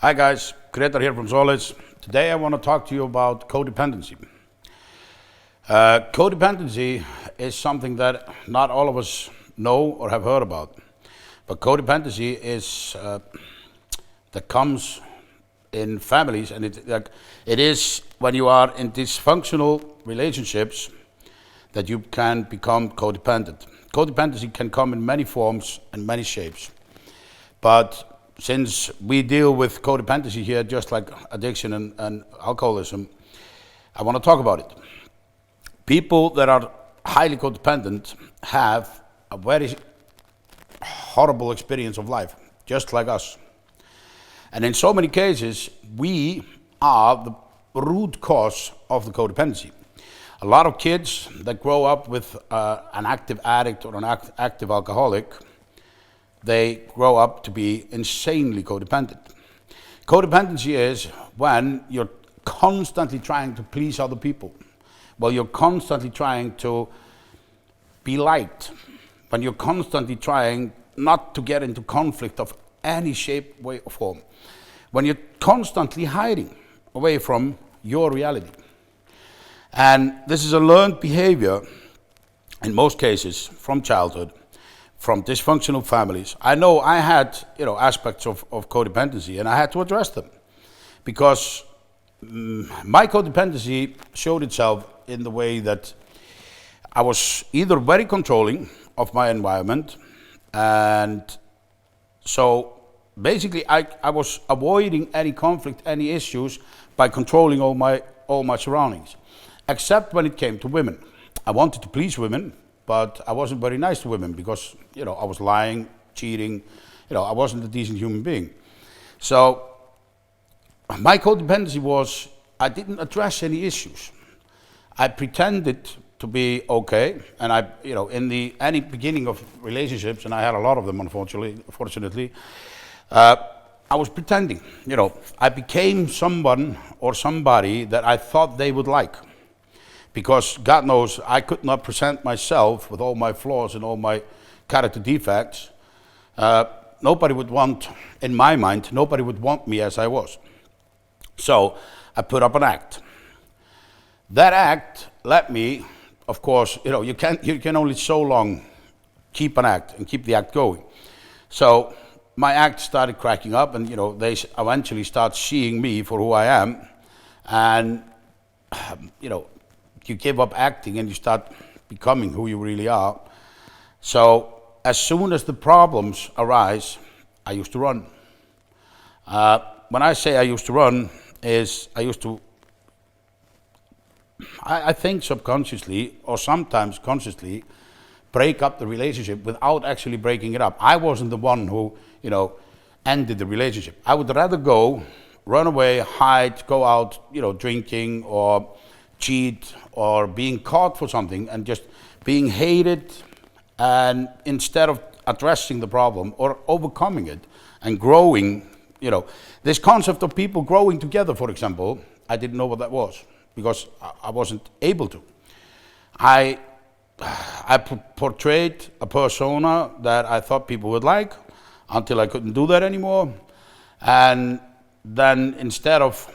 Hi guys, Grétar here from Solid. Today I want to talk to you about codependency. Codependency is something that not all of us know or have heard about. But codependency is that comes in families, and it is when you are in dysfunctional relationships that you can become codependent. Codependency can come in many forms and many shapes. But since we deal with codependency here, just like addiction and alcoholism, I want to talk about it. People that are highly codependent have a very horrible experience of life, just like us. And in so many cases, we are the root cause of the codependency. A lot of kids that grow up with an active addict or an active alcoholic, they grow up to be insanely codependent. Codependency is when you're constantly trying to please other people, when you're constantly trying to be liked, when you're constantly trying not to get into conflict of any shape, way, or form, when you're constantly hiding away from your reality. And this is a learned behavior, in most cases, from childhood, from dysfunctional families. I know I had, aspects of codependency, and I had to address them because my codependency showed itself in the way that I was either very controlling of my environment, and so basically I was avoiding any conflict, any issues by controlling all my surroundings, except when it came to women. I wanted to please women, but I wasn't very nice to women because, I was lying, cheating, I wasn't a decent human being. So my codependency was, I didn't address any issues. I pretended to be okay, and in any beginning of relationships, and I had a lot of them, unfortunately, I was pretending, I became someone or somebody that I thought they would like. Because God knows I could not present myself with all my flaws and all my character defects. Nobody would want, in my mind, nobody would want me as I was. So I put up an act. That act let me, of course, you can only so long keep an act and keep the act going. So my act started cracking up, and they eventually start seeing me for who I am, and you give up acting and you start becoming who you really are. So as soon as the problems arise, I used to run. When I say I used to run, I think subconsciously or sometimes consciously break up the relationship without actually breaking it up. I wasn't the one who, ended the relationship. I would rather go, run away, hide, go out, drinking or cheat or being caught for something and just being hated, and instead of addressing the problem or overcoming it and growing, this concept of people growing together, for example, I didn't know what that was because I wasn't able to. I portrayed a persona that I thought people would like until I couldn't do that anymore, and then instead of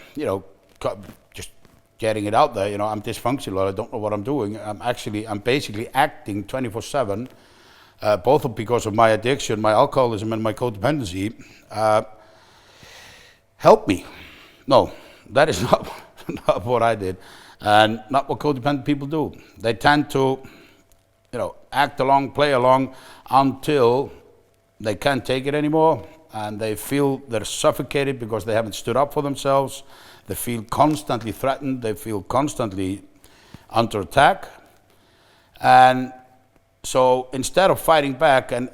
just getting it out there, I'm dysfunctional, I don't know what I'm doing. I'm basically acting 24/7, both because of my addiction, my alcoholism, and my codependency. Help me. No, that is not what I did, and not what codependent people do. They tend to, act along, play along until they can't take it anymore, and they feel they're suffocated because they haven't stood up for themselves. They feel constantly threatened. They feel constantly under attack. And so instead of fighting back and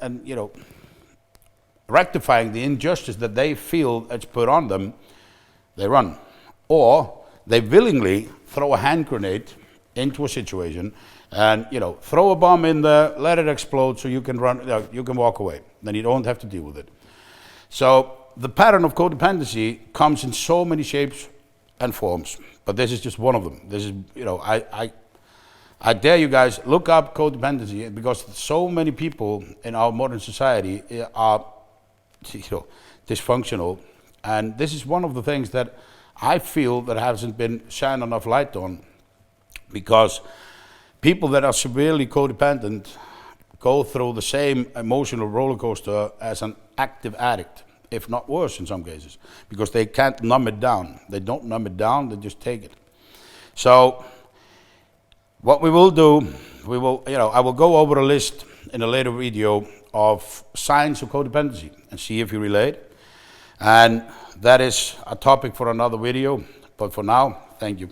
rectifying the injustice that they feel that's put on them, they run. Or they willingly throw a hand grenade into a situation and throw a bomb in there, let it explode so you can run, you can walk away. Then you don't have to deal with it. So the pattern of codependency comes in so many shapes and forms, but this is just one of them. This is, I dare you guys, look up codependency, because so many people in our modern society are, dysfunctional, And this is one of the things that I feel that hasn't been shined enough light on, because people that are severely codependent go through the same emotional roller coaster as an active addict, if not worse in some cases, because they can't numb it down. They don't numb it down, they just take it. So what we will do, I will go over a list in a later video of signs of codependency and see if you relate. And that is a topic for another video. But for now, thank you.